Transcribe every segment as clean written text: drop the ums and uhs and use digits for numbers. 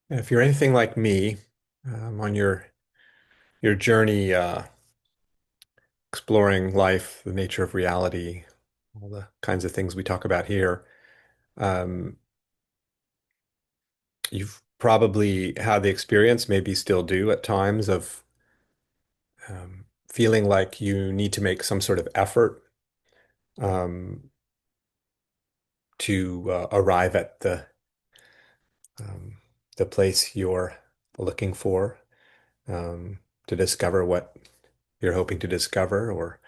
If you're anything like me, on your journey exploring life, the nature of reality, all the kinds of things we talk about here, um, you've probably had the experience, maybe still do at times, of feeling like you need to make some sort of effort um, to arrive at um, the place you're looking for, um, to discover what you're hoping to discover, or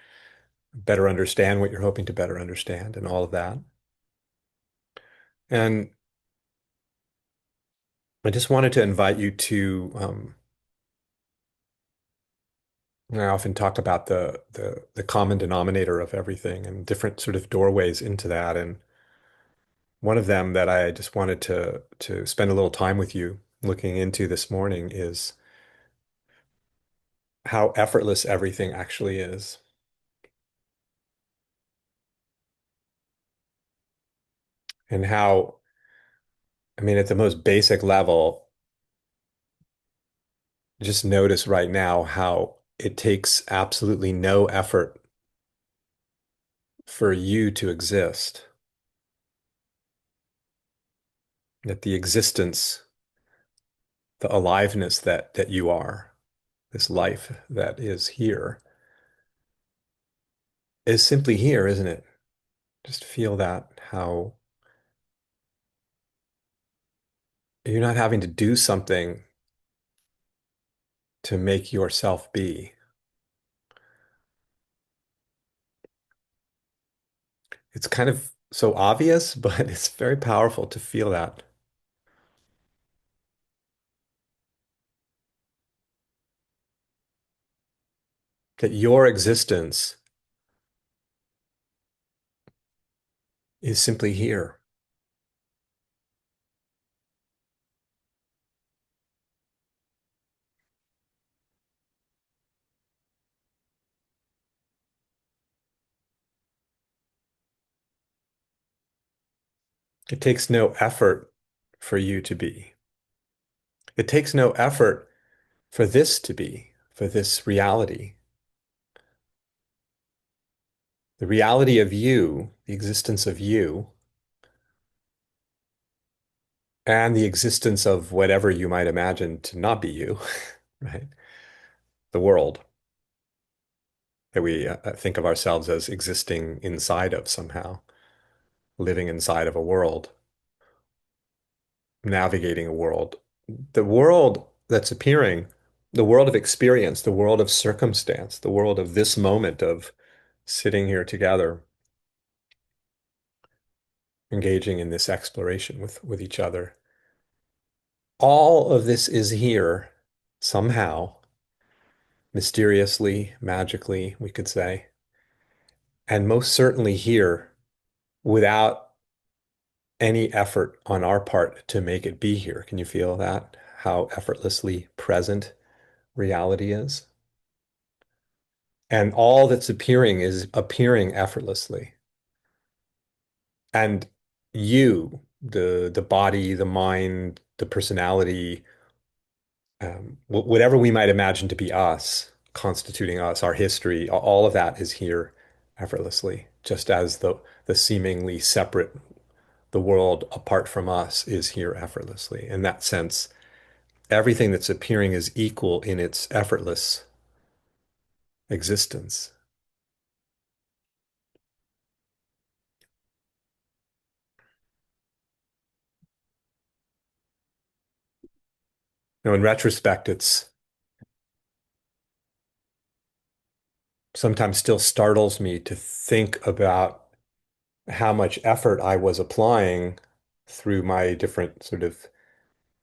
better understand what you're hoping to better understand and all of that. And I just wanted to invite you to, I often talk about the common denominator of everything and different sort of doorways into that. And one of them that I just wanted to spend a little time with you looking into this morning is how effortless everything actually is. And how, I mean, at the most basic level, just notice right now how it takes absolutely no effort for you to exist, that the existence, the aliveness that you are, this life that is here, is simply here, isn't it? Just feel that, how you're not having to do something to make yourself be. It's kind of so obvious, but it's very powerful to feel that your existence is simply here. It takes no effort for you to be. It takes no effort for this to be, for this reality. The reality of you, the existence of you, and the existence of whatever you might imagine to not be you, right? The world that we think of ourselves as existing inside of somehow, living inside of a world, navigating a world. The world that's appearing, the world of experience, the world of circumstance, the world of this moment of sitting here together, engaging in this exploration with each other. All of this is here somehow, mysteriously, magically, we could say, and most certainly here without any effort on our part to make it be here. Can you feel that? How effortlessly present reality is? And all that's appearing is appearing effortlessly. And you, the body, the mind, the personality, whatever we might imagine to be us, constituting us, our history, all of that is here effortlessly, just as the seemingly separate, the world apart from us is here effortlessly. In that sense, everything that's appearing is equal in its effortless existence. Now, in retrospect, it's sometimes still startles me to think about how much effort I was applying through my different sort of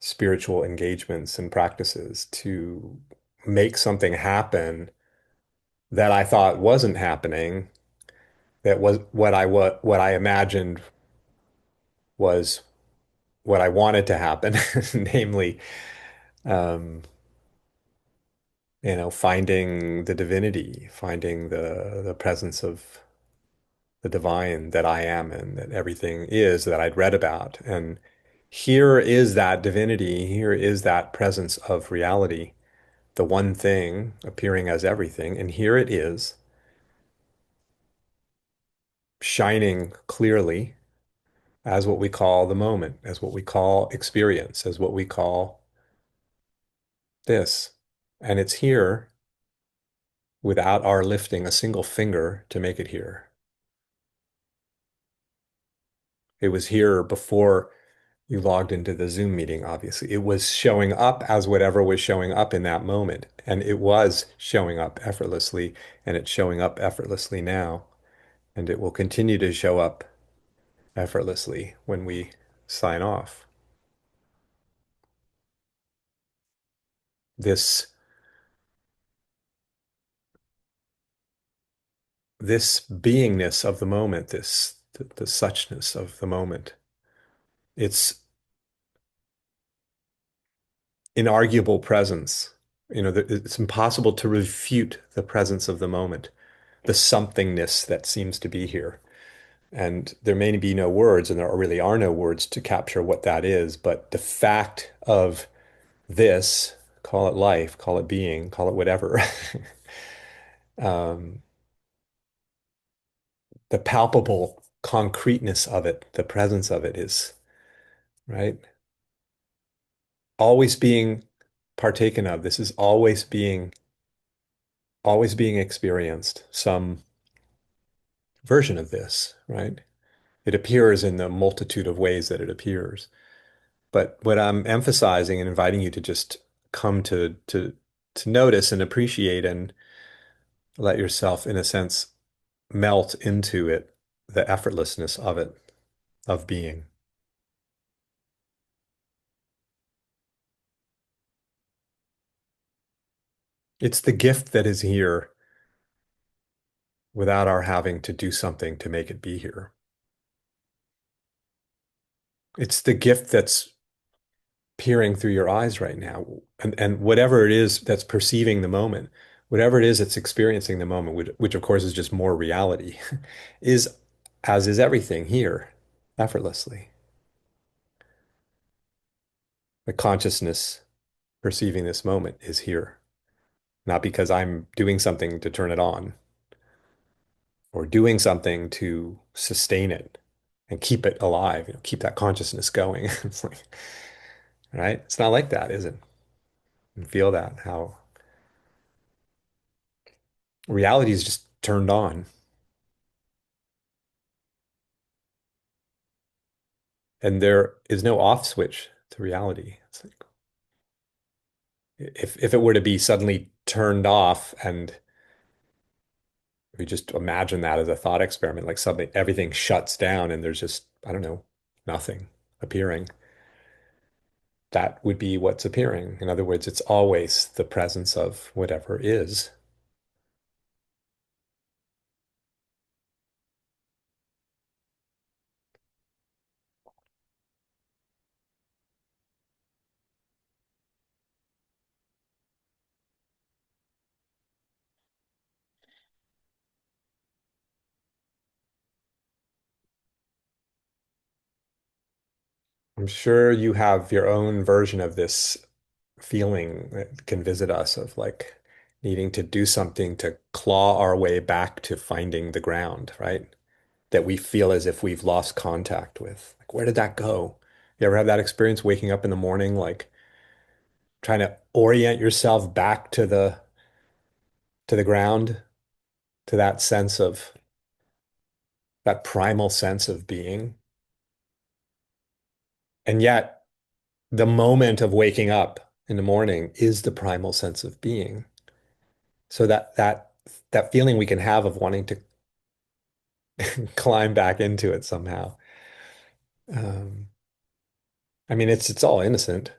spiritual engagements and practices to make something happen that I thought wasn't happening, that was what I imagined was what I wanted to happen, namely, um, finding the divinity, finding the presence of the divine that I am and that everything is that I'd read about. And Here is that divinity. Here is that presence of reality, the one thing appearing as everything. And here it is, shining clearly as what we call the moment, as what we call experience, as what we call this. And it's here without our lifting a single finger to make it here. It was here before you logged into the Zoom meeting, obviously. It was showing up as whatever was showing up in that moment. And it was showing up effortlessly, and it's showing up effortlessly now. And it will continue to show up effortlessly when we sign off. This this beingness of the moment, the suchness of the moment, its inarguable presence. It's impossible to refute the presence of the moment, the somethingness that seems to be here. And there may be no words, and there really are no words to capture what that is, but the fact of this, call it life, call it being, call it whatever, um, the palpable concreteness of it, the presence of it is, right? Always being partaken of. This is always being experienced, some version of this, right? It appears in the multitude of ways that it appears. But what I'm emphasizing and inviting you to just come to notice and appreciate and let yourself, in a sense, melt into it, the effortlessness of it, of being. It's the gift that is here without our having to do something to make it be here. It's the gift that's peering through your eyes right now. And whatever it is that's perceiving the moment, whatever it is that's experiencing the moment, which of course is just more reality, is as is everything here, effortlessly. The consciousness perceiving this moment is here, not because I'm doing something to turn it on or doing something to sustain it and keep it alive, keep that consciousness going. It's like, right? It's not like that, is it? And feel that, how reality is just turned on. And there is no off switch to reality. It's like if it were to be suddenly turned off, and we just imagine that as a thought experiment, like suddenly everything shuts down and there's just, I don't know, nothing appearing. That would be what's appearing. In other words, it's always the presence of whatever is. I'm sure you have your own version of this feeling that can visit us of like needing to do something to claw our way back to finding the ground, right? That we feel as if we've lost contact with. Like, where did that go? You ever have that experience waking up in the morning, like trying to orient yourself back to the ground, to that sense of that primal sense of being? And yet, the moment of waking up in the morning is the primal sense of being. So that feeling we can have of wanting to climb back into it somehow. Um, I mean, it's all innocent,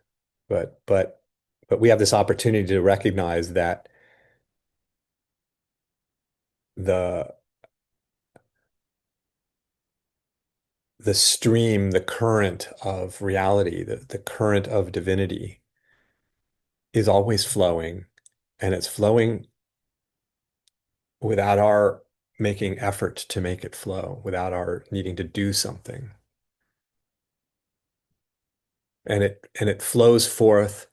but but but we have this opportunity to recognize that the the stream, the current of reality, the current of divinity is always flowing, and it's flowing without our making effort to make it flow, without our needing to do something. and it flows forth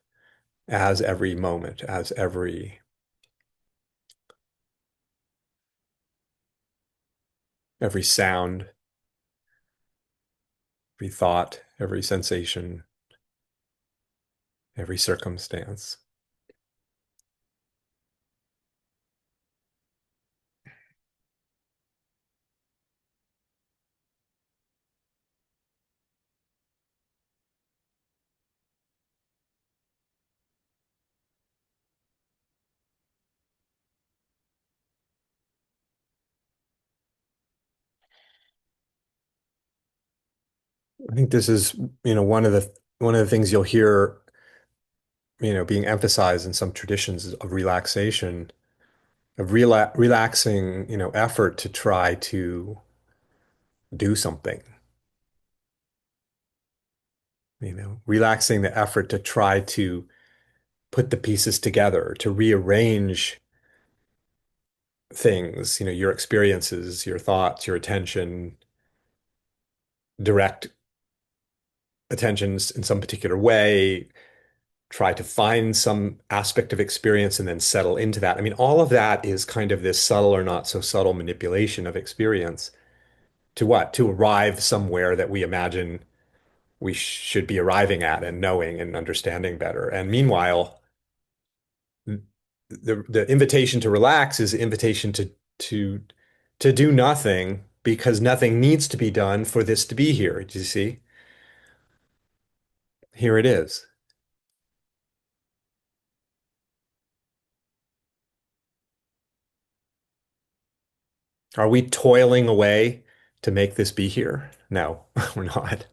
as every moment, as every sound, every thought, every sensation, every circumstance. I think this is, one of the things you'll hear, being emphasized in some traditions of relaxation, of relaxing, effort to try to do something, relaxing the effort to try to put the pieces together, to rearrange things, your experiences, your thoughts, your attention, direct attentions in some particular way, try to find some aspect of experience and then settle into that. I mean, all of that is kind of this subtle or not so subtle manipulation of experience to what? To arrive somewhere that we imagine we should be arriving at and knowing and understanding better. And meanwhile, the invitation to relax is the invitation to to do nothing because nothing needs to be done for this to be here. Do you see? Here it is. Are we toiling away to make this be here? No, we're not.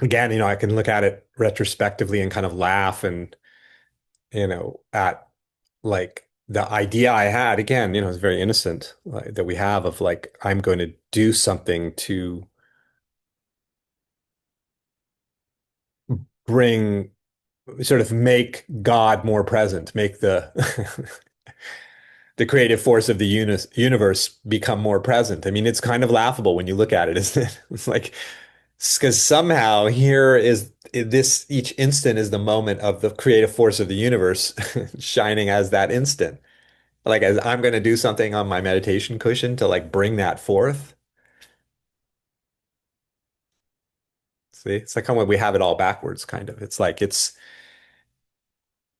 Again, I can look at it retrospectively and kind of laugh and, at like the idea I had again, it's very innocent that we have of like, I'm going to do something to bring, sort of make God more present, make the the creative force of the universe become more present. I mean, it's kind of laughable when you look at it, isn't it? It's like, because somehow here is this each instant is the moment of the creative force of the universe shining as that instant. Like as I'm going to do something on my meditation cushion to like bring that forth. See, it's like how we have it all backwards, kind of. It's like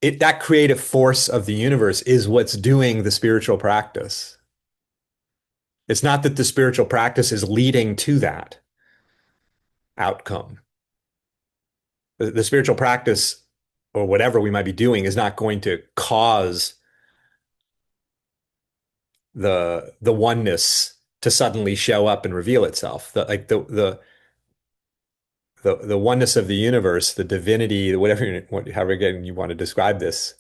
that creative force of the universe is what's doing the spiritual practice. It's not that the spiritual practice is leading to that outcome. The spiritual practice or whatever we might be doing is not going to cause the oneness to suddenly show up and reveal itself. The oneness of the universe, the divinity, however again you want to describe this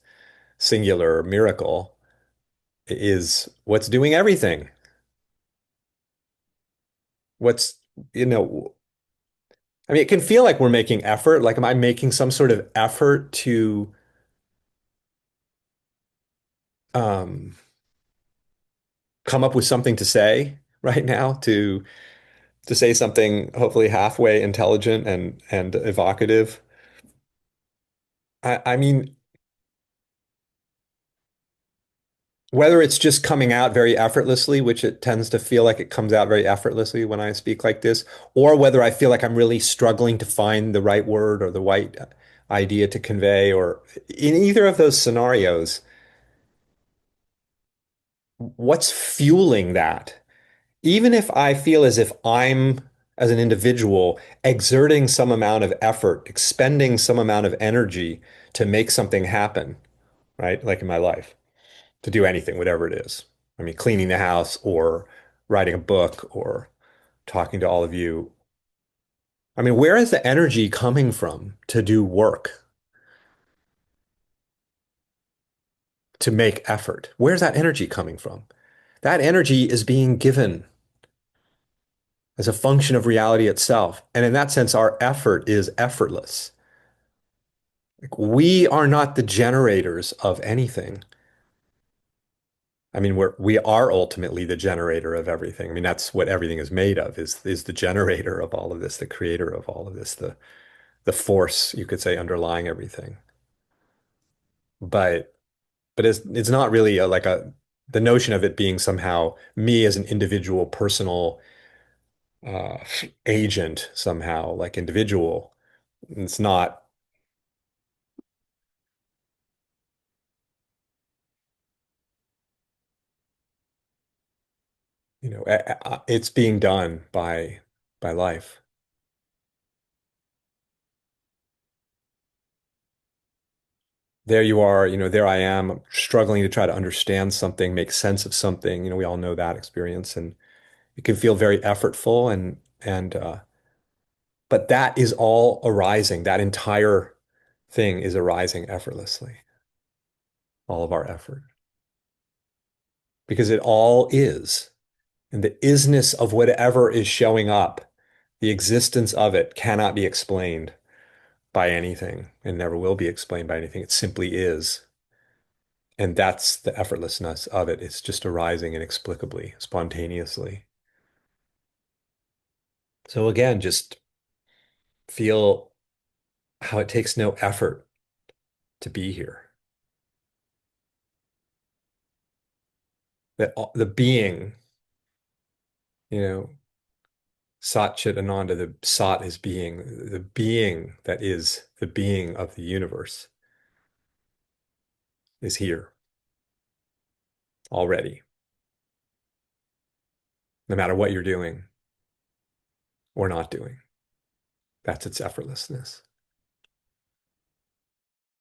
singular miracle, is what's doing everything. What's, you know, I mean, it can feel like we're making effort. Like, am I making some sort of effort to um, come up with something to say right now, to say something hopefully halfway intelligent and evocative? I mean, whether it's just coming out very effortlessly, which it tends to feel like it comes out very effortlessly when I speak like this, or whether I feel like I'm really struggling to find the right word or the right idea to convey, or in either of those scenarios, what's fueling that? Even if I feel as if I'm, as an individual, exerting some amount of effort, expending some amount of energy to make something happen, right? Like in my life, to do anything, whatever it is. I mean, cleaning the house or writing a book or talking to all of you. I mean, where is the energy coming from to do work, to make effort? Where's that energy coming from? That energy is being given as a function of reality itself. And in that sense, our effort is effortless. Like, we are not the generators of anything. I mean, we are ultimately the generator of everything. I mean, that's what everything is made of, is the generator of all of this, the creator of all of this, the force, you could say, underlying everything. But it's not really like a the notion of it being somehow me as an individual personal uh agent somehow like individual. It's not, it's being done by life. There you are, there I am struggling to try to understand something, make sense of something. We all know that experience, and it can feel very effortful, and but that is all arising. That entire thing is arising effortlessly, all of our effort, because it all is. And the isness of whatever is showing up, the existence of it cannot be explained by anything and never will be explained by anything. It simply is. And that's the effortlessness of it. It's just arising inexplicably, spontaneously. So again, just feel how it takes no effort to be here. That the being, you know, Sat Chit Ananda, the Sat is being, the being that is the being of the universe is here already, no matter what you're doing or not doing. That's its effortlessness.